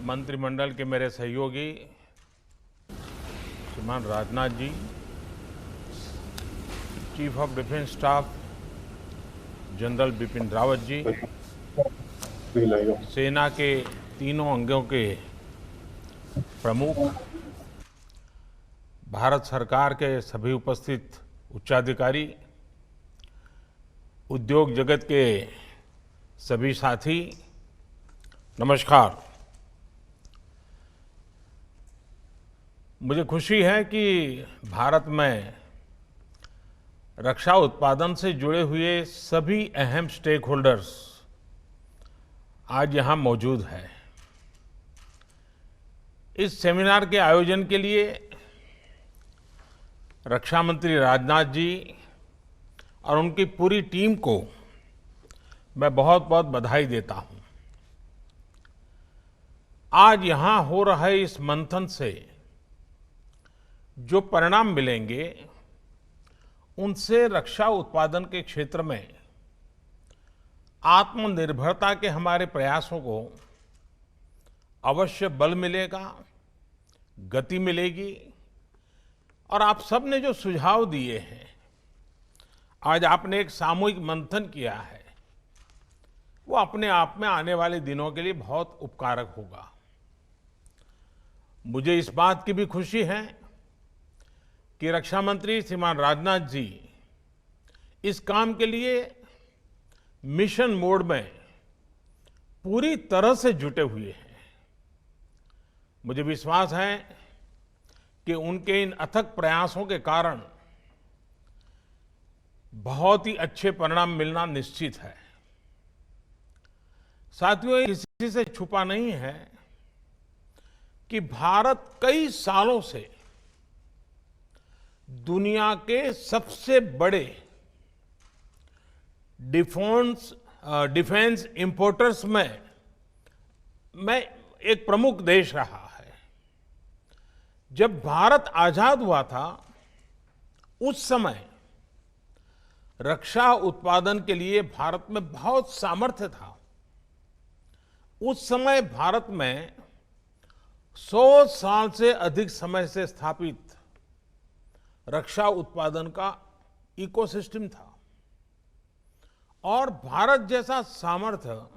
मंत्रिमंडल के मेरे सहयोगी श्रीमान Rajnath ji, chief of defence staff general Bipin Rawat ji, सेना के तीनों अंगों के प्रमुख, भारत सरकार के सभी उपस्थित उच्चाधिकारी, उद्योग जगत के सभी साथी, नमस्कार। मुझे खुशी है कि भारत में रक्षा उत्पादन से जुड़े हुए सभी अहम स्टेक होल्डर्स आज यहाँ मौजूद हैं। इस सेमिनार के आयोजन के लिए रक्षा मंत्री राजनाथ जी और उनकी पूरी टीम को मैं बहुत बहुत बधाई देता हूं। आज यहाँ हो रहे इस मंथन से जो परिणाम मिलेंगे, उनसे रक्षा उत्पादन के क्षेत्र में आत्मनिर्भरता के हमारे प्रयासों को अवश्य बल मिलेगा, गति मिलेगी। और आप सब ने जो सुझाव दिए हैं, आज आपने एक सामूहिक मंथन किया है, वो अपने आप में आने वाले दिनों के लिए बहुत उपकारक होगा। मुझे इस बात की भी खुशी है कि रक्षा मंत्री श्रीमान राजनाथ जी इस काम के लिए मिशन मोड में पूरी तरह से जुटे हुए हैं। मुझे विश्वास है कि उनके इन अथक प्रयासों के कारण बहुत ही अच्छे परिणाम मिलना निश्चित है। साथियों, किसी से छुपा नहीं है कि भारत कई सालों से दुनिया के सबसे बड़े डिफेंस इंपोर्टर्स में एक प्रमुख देश रहा है। जब भारत आजाद हुआ था, उस समय रक्षा उत्पादन के लिए भारत में बहुत सामर्थ्य था। उस समय भारत में 100 साल से अधिक समय से स्थापित रक्षा उत्पादन का इकोसिस्टम था और भारत जैसा सामर्थ्य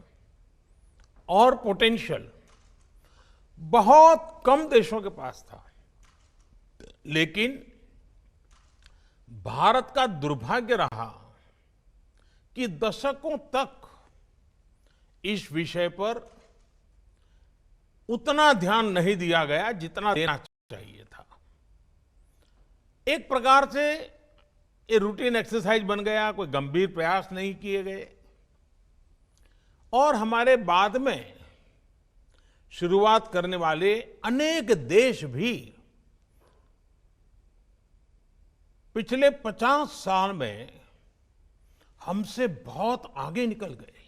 और पोटेंशियल बहुत कम देशों के पास था। लेकिन भारत का दुर्भाग्य रहा कि दशकों तक इस विषय पर उतना ध्यान नहीं दिया गया जितना देना चाहिए था। एक प्रकार से ये रूटीन एक्सरसाइज बन गया, कोई गंभीर प्रयास नहीं किए गए। और हमारे बाद में शुरुआत करने वाले अनेक देश भी पिछले 50 साल में हमसे बहुत आगे निकल गए।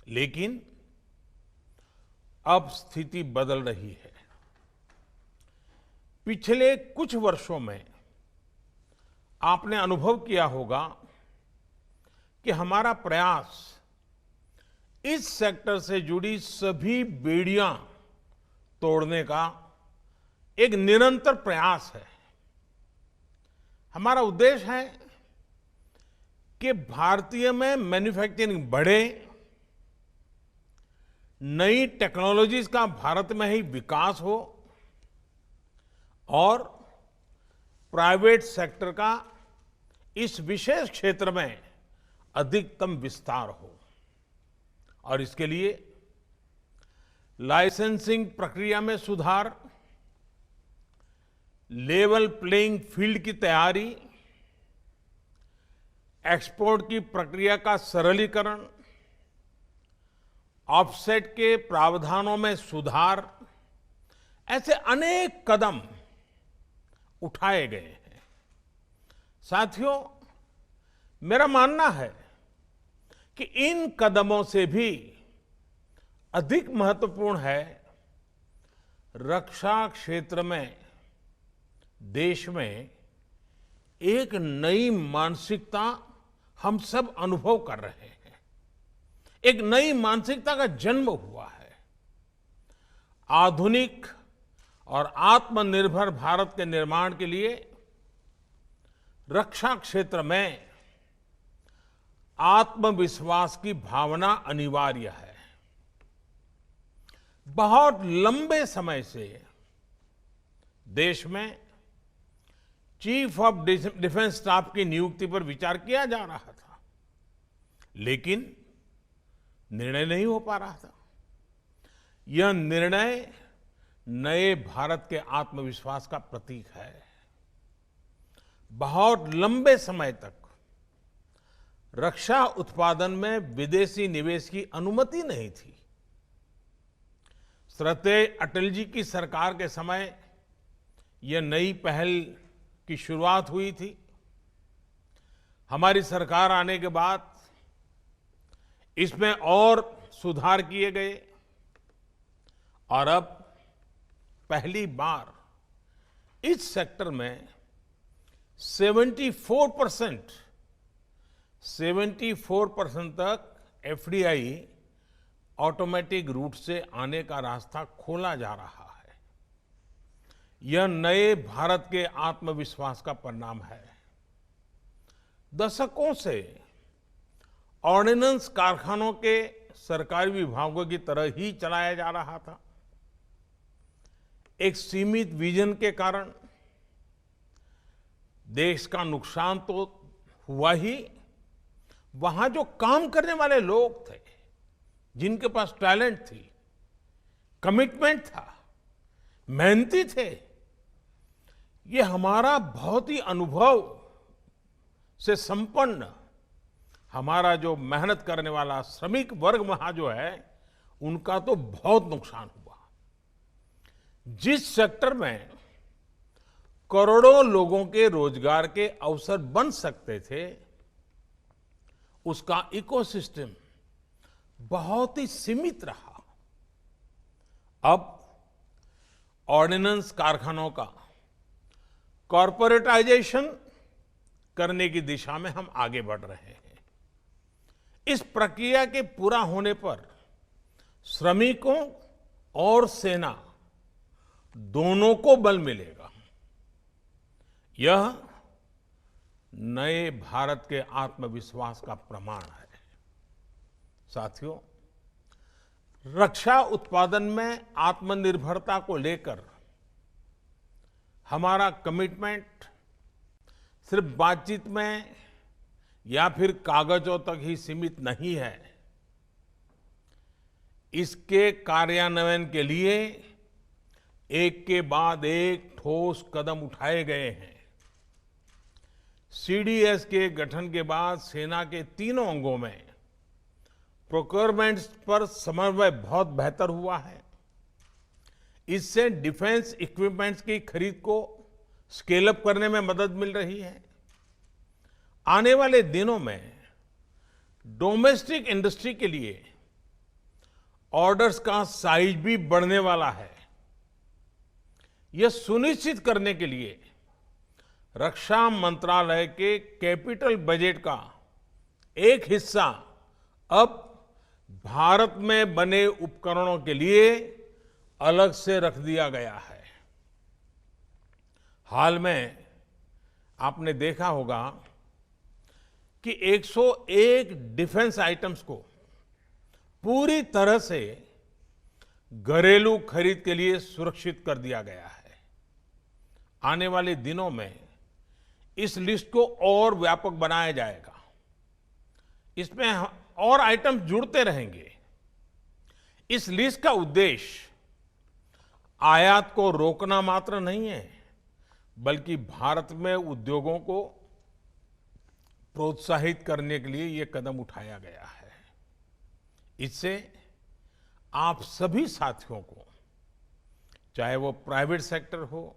लेकिन अब स्थिति बदल रही है। पिछले कुछ वर्षों में आपने अनुभव किया होगा कि हमारा प्रयास इस सेक्टर से जुड़ी सभी बेड़ियां तोड़ने का एक निरंतर प्रयास है। हमारा उद्देश्य है कि भारतीय में मैन्युफैक्चरिंग बढ़े, नई टेक्नोलॉजीज का भारत में ही विकास हो और प्राइवेट सेक्टर का इस विशेष क्षेत्र में अधिकतम विस्तार हो। और इसके लिए लाइसेंसिंग प्रक्रिया में सुधार, लेवल प्लेइंग फील्ड की तैयारी, एक्सपोर्ट की प्रक्रिया का सरलीकरण, ऑफसेट के प्रावधानों में सुधार, ऐसे अनेक कदम उठाए गए हैं। साथियों, मेरा मानना है कि इन कदमों से भी अधिक महत्वपूर्ण है रक्षा क्षेत्र में देश में एक नई मानसिकता हम सब अनुभव कर रहे हैं। एक नई मानसिकता का जन्म हुआ है। आधुनिक और आत्मनिर्भर भारत के निर्माण के लिए रक्षा क्षेत्र में आत्मविश्वास की भावना अनिवार्य है। बहुत लंबे समय से देश में चीफ ऑफ डिफेंस स्टाफ की नियुक्ति पर विचार किया जा रहा था, लेकिन निर्णय नहीं हो पा रहा था। यह निर्णय नए भारत के आत्मविश्वास का प्रतीक है। बहुत लंबे समय तक रक्षा उत्पादन में विदेशी निवेश की अनुमति नहीं थी। श्रद्धेय अटल जी की सरकार के समय यह नई पहल की शुरुआत हुई थी। हमारी सरकार आने के बाद इसमें और सुधार किए गए और अब पहली बार इस सेक्टर में 74% तक एफडीआई ऑटोमेटिक रूट से आने का रास्ता खोला जा रहा है। यह नए भारत के आत्मविश्वास का परिणाम है। दशकों से ऑर्डिनेंस कारखानों के सरकारी विभागों की तरह ही चलाया जा रहा था। एक सीमित विजन के कारण देश का नुकसान तो हुआ ही, वहां जो काम करने वाले लोग थे, जिनके पास टैलेंट थी, कमिटमेंट था, मेहनती थे, ये हमारा बहुत ही अनुभव से संपन्न हमारा जो मेहनत करने वाला श्रमिक वर्ग वहां जो है, उनका तो बहुत नुकसान हुआ। जिस सेक्टर में करोड़ों लोगों के रोजगार के अवसर बन सकते थे, उसका इकोसिस्टम बहुत ही सीमित रहा। अब ऑर्डिनेंस कारखानों का कॉर्पोरेटाइजेशन करने की दिशा में हम आगे बढ़ रहे हैं। इस प्रक्रिया के पूरा होने पर श्रमिकों और सेना दोनों को बल मिलेगा। यह नए भारत के आत्मविश्वास का प्रमाण है। साथियों, रक्षा उत्पादन में आत्मनिर्भरता को लेकर हमारा कमिटमेंट सिर्फ बातचीत में या फिर कागजों तक ही सीमित नहीं है। इसके कार्यान्वयन के लिए एक के बाद एक ठोस कदम उठाए गए हैं। सीडीएस के गठन के बाद सेना के तीनों अंगों में प्रोक्योरमेंट पर समन्वय बहुत बेहतर हुआ है। इससे डिफेंस इक्विपमेंट्स की खरीद को स्केल अप करने में मदद मिल रही है। आने वाले दिनों में डोमेस्टिक इंडस्ट्री के लिए ऑर्डर्स का साइज भी बढ़ने वाला है। यह सुनिश्चित करने के लिए रक्षा मंत्रालय के कैपिटल बजट का एक हिस्सा अब भारत में बने उपकरणों के लिए अलग से रख दिया गया है। हाल में आपने देखा होगा कि 101 डिफेंस आइटम्स को पूरी तरह से घरेलू खरीद के लिए सुरक्षित कर दिया गया है। आने वाले दिनों में इस लिस्ट को और व्यापक बनाया जाएगा। इसमें और आइटम्स जुड़ते रहेंगे। इस लिस्ट का उद्देश्य आयात को रोकना मात्र नहीं है, बल्कि भारत में उद्योगों को प्रोत्साहित करने के लिए ये कदम उठाया गया है। इससे आप सभी साथियों को, चाहे वो प्राइवेट सेक्टर हो,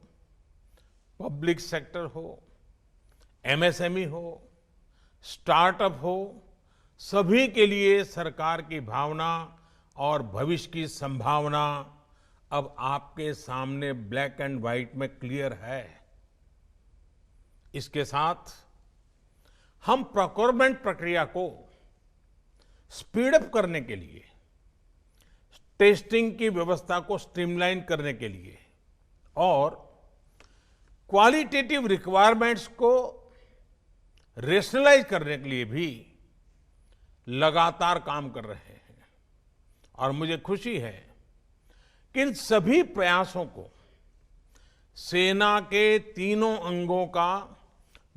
पब्लिक सेक्टर हो, एमएसएमई हो, स्टार्टअप हो, सभी के लिए सरकार की भावना और भविष्य की संभावना अब आपके सामने ब्लैक एंड व्हाइट में क्लियर है। इसके साथ हम प्रोक्योरमेंट प्रक्रिया को स्पीड अप करने के लिए टेस्टिंग की व्यवस्था को स्ट्रीमलाइन करने के लिए और क्वालिटेटिव रिक्वायरमेंट्स को रेशनलाइज करने के लिए भी लगातार काम कर रहे हैं। और मुझे खुशी है कि इन सभी प्रयासों को सेना के तीनों अंगों का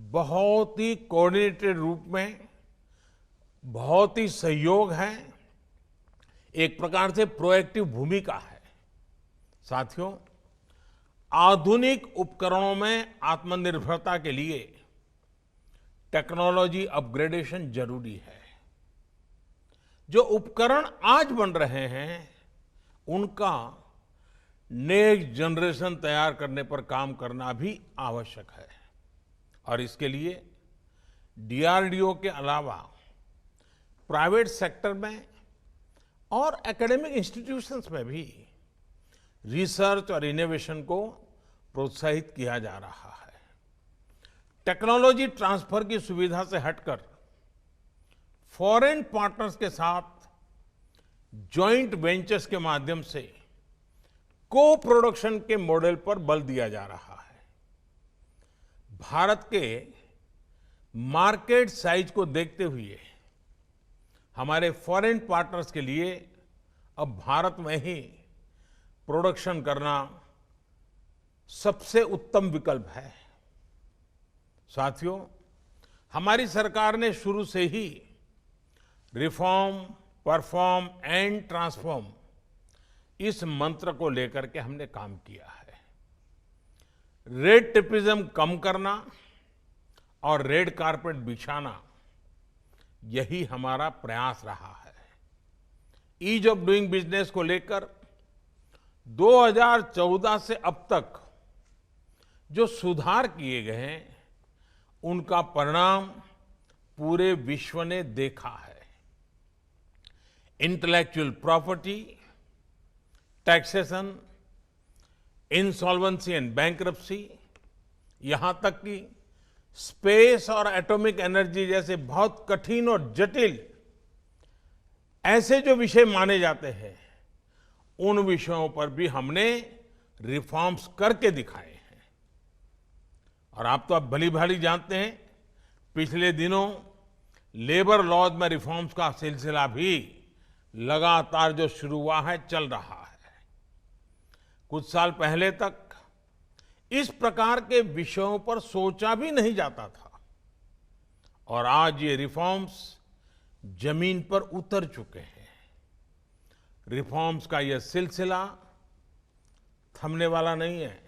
बहुत ही कोऑर्डिनेटेड रूप में बहुत ही सहयोग है, एक प्रकार से प्रोएक्टिव भूमिका है। साथियों, आधुनिक उपकरणों में आत्मनिर्भरता के लिए टेक्नोलॉजी अपग्रेडेशन जरूरी है। जो उपकरण आज बन रहे हैं उनका नेक्स्ट जनरेशन तैयार करने पर काम करना भी आवश्यक है। और इसके लिए डीआरडीओ के अलावा प्राइवेट सेक्टर में और एकेडमिक इंस्टीट्यूशंस में भी रिसर्च और इनोवेशन को प्रोत्साहित किया जा रहा है। टेक्नोलॉजी ट्रांसफर की सुविधा से हटकर फॉरेन पार्टनर्स के साथ जॉइंट वेंचर्स के माध्यम से को प्रोडक्शन के मॉडल पर बल दिया जा रहा है। भारत के मार्केट साइज को देखते हुए हमारे फॉरेन पार्टनर्स के लिए अब भारत में ही प्रोडक्शन करना सबसे उत्तम विकल्प है। साथियों, हमारी सरकार ने शुरू से ही रिफॉर्म, परफॉर्म एंड ट्रांसफॉर्म इस मंत्र को लेकर के हमने काम किया है। रेड टेपिज्म कम करना और रेड कारपेट बिछाना, यही हमारा प्रयास रहा है। ईज ऑफ डूइंग बिजनेस को लेकर 2014 से अब तक जो सुधार किए गए हैं उनका परिणाम पूरे विश्व ने देखा है। Intellectual property, taxation, insolvency and bankruptcy, यहां तक कि स्पेस और एटॉमिक एनर्जी जैसे बहुत कठिन और जटिल ऐसे जो विषय माने जाते हैं उन विषयों पर भी हमने रिफॉर्म्स करके दिखाए हैं। और आप तो अब भली भांति जानते हैं, पिछले दिनों लेबर लॉज में रिफॉर्म्स का सिलसिला भी लगातार जो शुरू हुआ है चल रहा है। कुछ साल पहले तक इस प्रकार के विषयों पर सोचा भी नहीं जाता था और आज ये रिफॉर्म्स जमीन पर उतर चुके हैं। रिफॉर्म्स का यह सिलसिला थमने वाला नहीं है।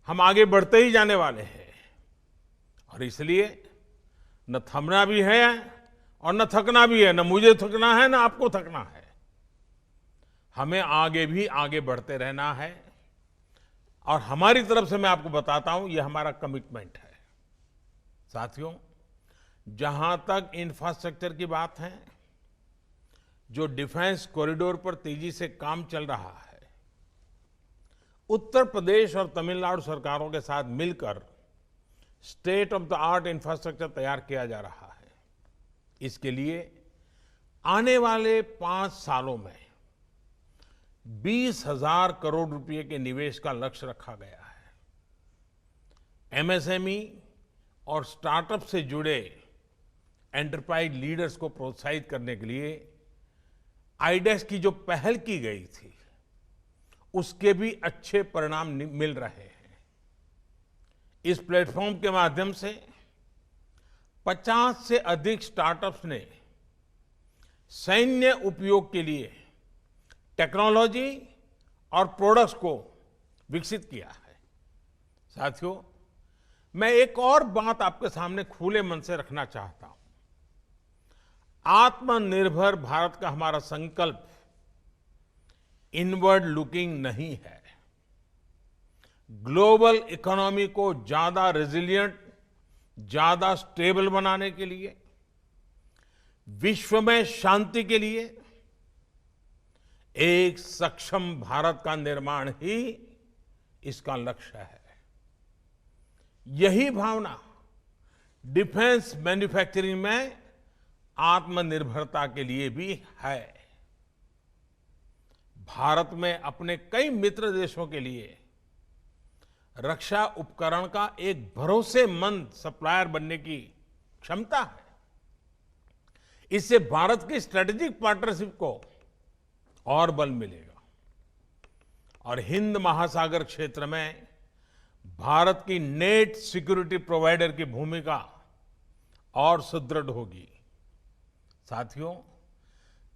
हम आगे बढ़ते ही जाने वाले हैं और इसलिए न थमना भी है और न थकना भी है। न मुझे थकना है, न आपको थकना है। हमें आगे भी आगे बढ़ते रहना है और हमारी तरफ से मैं आपको बताता हूं, यह हमारा कमिटमेंट है। साथियों, जहां तक इंफ्रास्ट्रक्चर की बात है, जो डिफेंस कॉरिडोर पर तेजी से काम चल रहा है, उत्तर प्रदेश और तमिलनाडु सरकारों के साथ मिलकर state of the art infrastructure तैयार किया जा रहा है। इसके लिए आने वाले 5 सालों में 20,000 करोड़ रुपए के निवेश का लक्ष्य रखा गया है। एमएसएमई और स्टार्टअप से जुड़े एंटरप्राइज लीडर्स को प्रोत्साहित करने के लिए आईडेक्स की जो पहल की गई थी उसके भी अच्छे परिणाम मिल रहे हैं। इस प्लेटफॉर्म के माध्यम से 50 से अधिक स्टार्टअप्स ने सैन्य उपयोग के लिए टेक्नोलॉजी और प्रोडक्ट्स को विकसित किया है। साथियों, मैं एक और बात आपके सामने खुले मन से रखना चाहता हूं। आत्मनिर्भर भारत का हमारा संकल्प इनवर्ड लुकिंग नहीं है। ग्लोबल इकोनॉमी को ज्यादा रेजिलिएंट, ज्यादा स्टेबल बनाने के लिए, विश्व में शांति के लिए एक सक्षम भारत का निर्माण ही इसका लक्ष्य है। यही भावना डिफेंस मैन्युफैक्चरिंग में आत्मनिर्भरता के लिए भी है। भारत में अपने कई मित्र देशों के लिए रक्षा उपकरण का एक भरोसेमंद सप्लायर बनने की क्षमता है। इससे भारत की स्ट्रेटेजिक पार्टनरशिप को और बल मिलेगा और हिंद महासागर क्षेत्र में भारत की नेट सिक्योरिटी प्रोवाइडर की भूमिका और सुदृढ़ होगी। साथियों,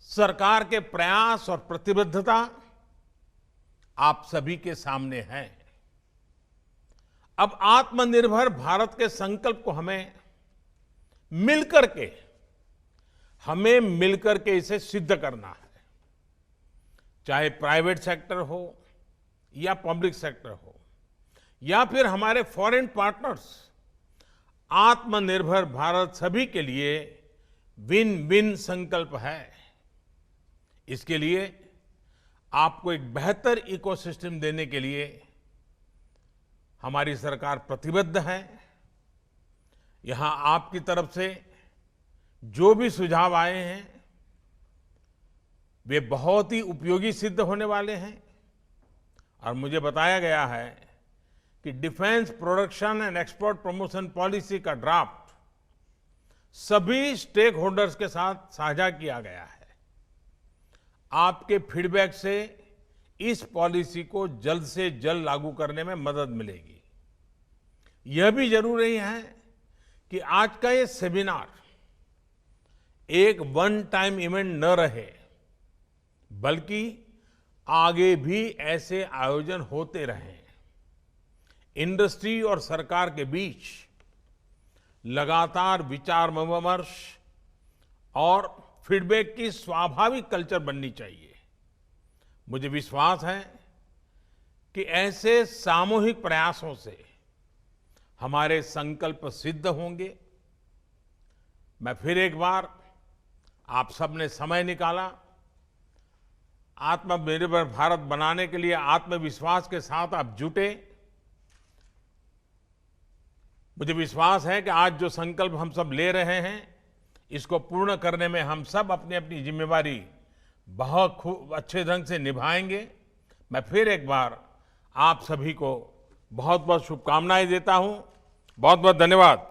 सरकार के प्रयास और प्रतिबद्धता आप सभी के सामने है। अब आत्मनिर्भर भारत के संकल्प को हमें मिलकर के इसे सिद्ध करना है। चाहे प्राइवेट सेक्टर हो या पब्लिक सेक्टर हो या फिर हमारे फॉरेन पार्टनर्स, आत्मनिर्भर भारत सभी के लिए विन विन संकल्प है। इसके लिए आपको एक बेहतर इकोसिस्टम देने के लिए हमारी सरकार प्रतिबद्ध है। यहां आपकी तरफ से जो भी सुझाव आए हैं वे बहुत ही उपयोगी सिद्ध होने वाले हैं और मुझे बताया गया है कि defence production and export promotion policy का ड्राफ्ट सभी स्टेक होल्डर्स के साथ साझा किया गया है। आपके फीडबैक से इस पॉलिसी को जल्द से जल्द लागू करने में मदद मिलेगी। यह भी जरूरी है कि आज का ये सेमिनार एक वन टाइम इवेंट न रहे, बल्कि आगे भी ऐसे आयोजन होते रहें। इंडस्ट्री और सरकार के बीच लगातार विचार विमर्श और फीडबैक की स्वाभाविक कल्चर बननी चाहिए। मुझे विश्वास है कि ऐसे सामूहिक प्रयासों से हमारे संकल्प सिद्ध होंगे। मैं फिर एक बार आप सबने समय निकाला, आत्मनिर्भर भारत बनाने के लिए आत्मविश्वास के साथ आप जुटे। मुझे विश्वास है कि आज जो संकल्प हम सब ले रहे हैं, इसको पूर्ण करने में हम सब अपनी अपनी जिम्मेवारी बहुत खूब अच्छे ढंग से निभाएंगे। मैं फिर एक बार आप सभी को बहुत बहुत शुभकामनाएं देता हूं। बहुत बहुत धन्यवाद।